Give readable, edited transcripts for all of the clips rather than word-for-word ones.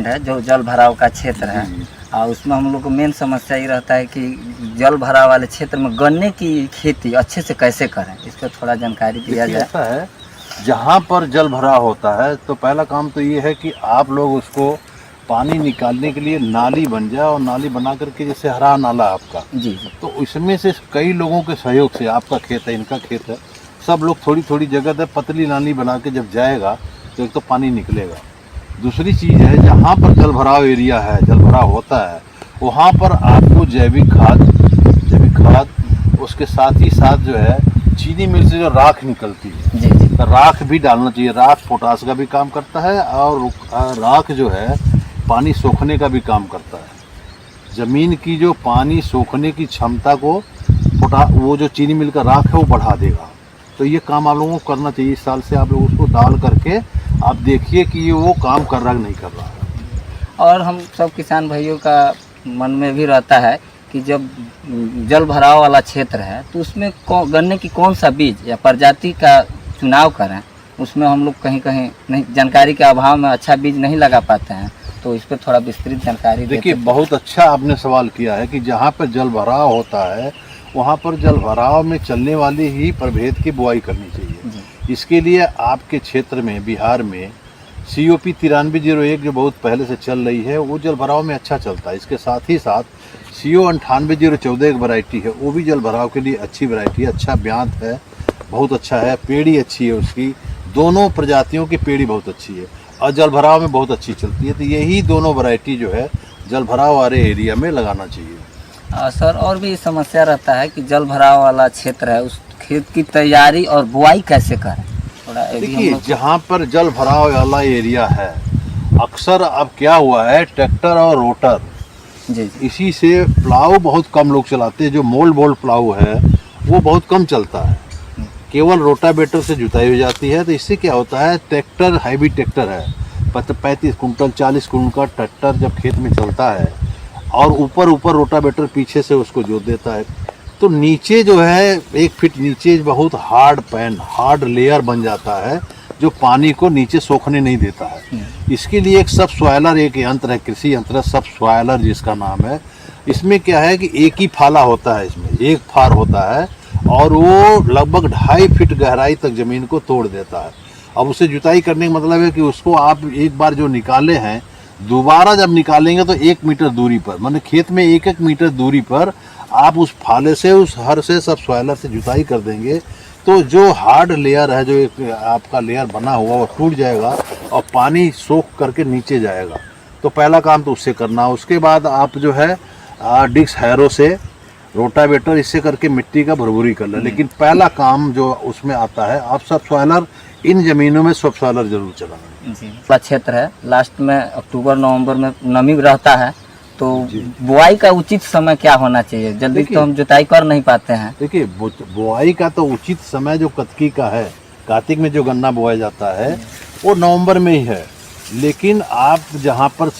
Land है जो जल भराव का क्षेत्र है, और उसमें हम लोग को मेन समस्या ये रहता है कि जल भराव वाले क्षेत्र में गन्ने की खेती अच्छे से कैसे करें, इस पर थोड़ा जानकारी दिया जाए। ऐसा है, जहाँ पर जल भरा होता है तो पहला काम तो ये है कि आप लोग उसको पानी निकालने के लिए नाली बन जाए, और नाली बना करके, जैसे हरा नाला आपका, जी जी। तो इसमें से कई लोगों के सहयोग से, आपका खेत है, इनका खेत है, सब लोग थोड़ी थोड़ी जगह पे पतली नाली बना के जब जाएगा तो एक तो पानी निकलेगा। दूसरी चीज़ है, जहाँ पर जल भराव एरिया है, जल भराव होता है, वहाँ पर आपको जैविक खाद उसके साथ ही साथ जो है चीनी मिल से जो राख निकलती है, जी जी। तो राख भी डालना चाहिए। राख पोटास का भी काम करता है, और राख जो है पानी सोखने का भी काम करता है। ज़मीन की जो पानी सोखने की क्षमता को वो जो चीनी मिल का राख है वो बढ़ा देगा। तो ये काम आप लोगों को करना चाहिए। इस साल से आप लोग उसको डाल करके आप देखिए कि ये वो काम कर रहा है नहीं कर रहा है। और हम सब किसान भाइयों का मन में भी रहता है कि जब जल भराव वाला क्षेत्र है तो उसमें गन्ने की कौन सा बीज या प्रजाति का चुनाव करें, उसमें हम लोग कहीं कहीं नहीं, जानकारी के अभाव में अच्छा बीज नहीं लगा पाते हैं, तो इस पर थोड़ा विस्तृत जानकारी देखिए, बहुत अच्छा आपने सवाल किया है कि जहाँ पर जल भराव होता है वहाँ पर जल भराव में चलने वाली ही प्रभेद की बुआई करनी चाहिए। इसके लिए आपके क्षेत्र में, बिहार में COP 9301 जो बहुत पहले से चल रही है, वो जल भराव में अच्छा चलता है। इसके साथ ही साथ CO 9814 एक वैरायटी है, वो भी जल भराव के लिए अच्छी वैरायटी है, अच्छा ब्यांत है, बहुत अच्छा है, पेड़ी अच्छी है उसकी, दोनों प्रजातियों की पेड़ी बहुत अच्छी है और जल भराव में बहुत अच्छी चलती है। तो यही दोनों वैरायटी जो है जल भराव वाले एरिया में लगाना चाहिए। सर, और भी समस्या रहता है कि जल भराव वाला क्षेत्र है, उस खेत की तैयारी और बुआई कैसे करें, थोड़ा देखिए, जहाँ पर जल भराव वाला एरिया है, अक्सर अब क्या हुआ है, ट्रैक्टर और रोटर, जी, इसी से प्लाव बहुत कम लोग चलाते हैं। जो मोल बोल्ड प्लाव है वो बहुत कम चलता है, केवल रोटावेटर से जुताई हो जाती है। तो इससे क्या होता है, ट्रैक्टर हैवी ट्रैक्टर है, 35 कुंटल 40 कुंटल का ट्रैक्टर जब खेत में चलता है और ऊपर रोटावेटर पीछे से उसको जोत देता है, तो नीचे जो है 1 फीट नीचे बहुत हार्ड लेयर बन जाता है जो पानी को नीचे सोखने नहीं देता है। इसके लिए एक सब सॉयलर, एक यंत्र है, कृषि यंत्र सब सॉयलर जिसका नाम है। इसमें क्या है कि एक ही फाला होता है, इसमें एक फार होता है और वो लगभग 2.5 फीट गहराई तक ज़मीन को तोड़ देता है। अब उसे जुताई करने का मतलब है कि उसको आप एक बार जो निकाले हैं, दोबारा जब निकालेंगे तो 1 मीटर दूरी पर, मतलब खेत में 1-1 मीटर दूरी पर आप उस फाले से, उस हर से सब सॉयलर से जुताई कर देंगे, तो जो हार्ड लेयर है, जो एक आपका लेयर बना हुआ, वो टूट जाएगा और पानी सोख करके नीचे जाएगा। तो पहला काम तो उससे करना। उसके बाद आप जो है डिस्क हैरो से, रोटावेटर, इससे करके मिट्टी का भुरभुरी कर लें। लेकिन पहला काम जो उसमें आता है, आप सब सॉयलर, इन ज़मीनों में सब सॉयलर जरूर चलाएं। जी, क्षेत्र है, लास्ट में अक्टूबर नवंबर में नमी रहता है, तो बुआई का उचित समय क्या होना चाहिए? जल्दी तो हम जुताई कर नहीं पाते हैं। देखिए, बुआई का तो उचित समय जो कार्तिक का है, कार्तिक में जो गन्ना बोया जाता है वो नवंबर में ही है। लेकिन आप जहाँ पर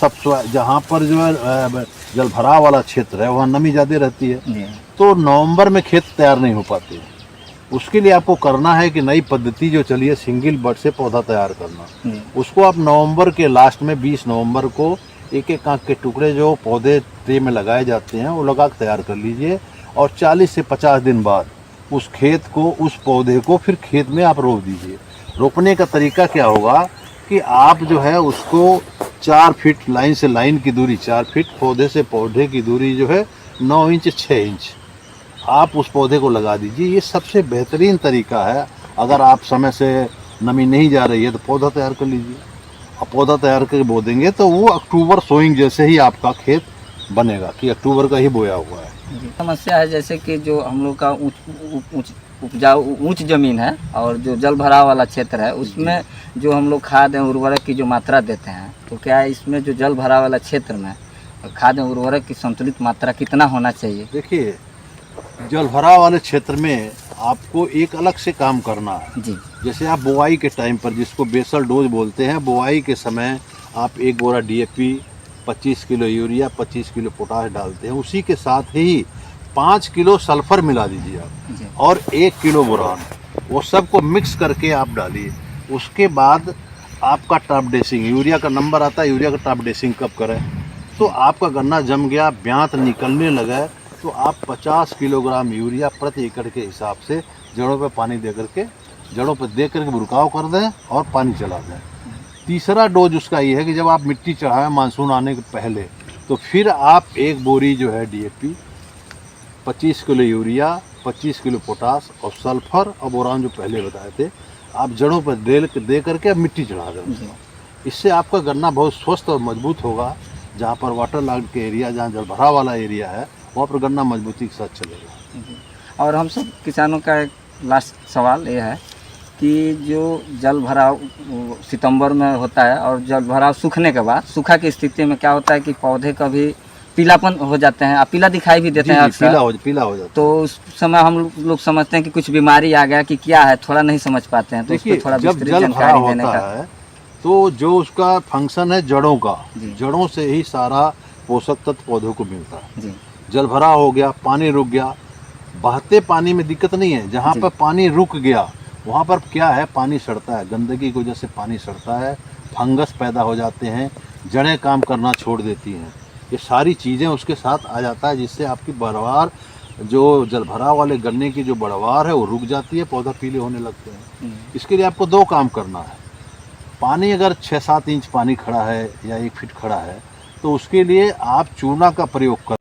जो है जल भराव वाला क्षेत्र है, वहाँ नमी ज़्यादा रहती है, तो नवंबर में खेत तैयार नहीं हो पाते। उसके लिए आपको करना है कि नई पद्धति जो चली है, सिंगल बड से पौधा तैयार करना। उसको आप नवंबर के लास्ट में 20 नवंबर को एक आंख के टुकड़े जो पौधे ट्रे में लगाए जाते हैं वो लगा कर तैयार कर लीजिए, और 40 से 50 दिन बाद उस खेत को, उस पौधे को फिर खेत में आप रोप दीजिए। रोपने का तरीका क्या होगा कि आप जो है उसको 4 फीट लाइन से लाइन की दूरी, 4 फीट, पौधे से पौधे की दूरी जो है 9 इंच 6 इंच आप उस पौधे को लगा दीजिए। ये सबसे बेहतरीन तरीका है। अगर आप समय से नमी नहीं जा रही है तो पौधा तैयार कर लीजिए, और पौधा तैयार करके बो देंगे तो वो अक्टूबर सोइंग जैसे ही आपका खेत बनेगा कि अक्टूबर का ही बोया हुआ है। समस्या है जैसे कि जो हम लोग का उपजाऊ ऊंच ज़मीन है और जो जल भराव वाला क्षेत्र है, उसमें जो हम लोग खाद एवं उर्वरक की जो मात्रा देते हैं, तो क्या इसमें जो जल भराव वाला क्षेत्र में खाद एवं उर्वरक की संतुलित मात्रा कितना होना चाहिए? देखिए, जल भराव वाले क्षेत्र में आपको एक अलग से काम करना है जी। जैसे आप बुआई के टाइम पर, जिसको बेसल डोज बोलते हैं, बुआई के समय आप 1 बोरा DAP, 25 kilo urea, 25 kilo potash डालते हैं। उसी के साथ ही 5 किलो सल्फर मिला दीजिए आप, और 1 किलो बोरान, वो सबको मिक्स करके आप डालिए। उसके बाद आपका टॉप ड्रेसिंग, यूरिया का नंबर आता है, यूरिया का टॉप ड्रेसिंग कब करें। तो आपका गन्ना जम गया, ब्यांत निकलने लगा, तो आप 50 किलोग्राम यूरिया प्रति एकड़ के हिसाब से जड़ों पे पानी दे करके, जड़ों पे दे करके बुरकाव कर दें और पानी चला दें। तीसरा डोज उसका ये है कि जब आप मिट्टी चढ़ाएं मानसून आने के पहले, तो फिर आप एक बोरी जो है DAP, 25 kilo urea, 25 kilo potash और सल्फर और बोरान जो पहले बताए थे, आप जड़ों पर दे करके अब मिट्टी चढ़ा दें उसको। इससे आपका गन्ना बहुत स्वस्थ और मजबूत होगा। जहाँ पर वाटर लॉग्ड के एरिया, जहाँ जल भराव वाला एरिया है, वहाँ पर गन्ना मजबूती के साथ चलेगा। और हम सब किसानों का एक लास्ट सवाल ये है कि जो जल भराव सितंबर में होता है और जल भराव सूखने के बाद, सूखा की स्थिति में क्या होता है कि पौधे कभी पीलापन हो जाते हैं, पीला दिखाई भी देते हैं अक्सर। पीला हो जाता है। तो उस समय हम लोग समझते हैं कि कुछ बीमारी आ गया कि क्या है, थोड़ा नहीं समझ पाते हैं। तो देखिए, थोड़ा जब विस्तृत जल जानकारी भराव देने होता का है तो जो उसका फंक्शन है जड़ों का, जी। जड़ों से ही सारा पोषक तत्व पौधों को मिलता है। जी जल भराव हो गया, पानी रुक गया, बहते पानी में दिक्कत नहीं है, जहाँ जी। पर पानी रुक गया वहाँ पर क्या है, पानी सड़ता है, गंदगी की वजह से पानी सड़ता है, फंगस पैदा हो जाते हैं, जड़ें काम करना छोड़ देती हैं। ये सारी चीज़ें उसके साथ आ जाता है, जिससे आपकी बढ़वार, जो जल भराव वाले गन्ने की जो बढ़वार है वो रुक जाती है, पौधा पीले होने लगते हैं। इसके लिए आपको 2 काम करना है। पानी अगर 6-7 इंच पानी खड़ा है या 1 फीट खड़ा है, तो उसके लिए आप चूना का प्रयोग कर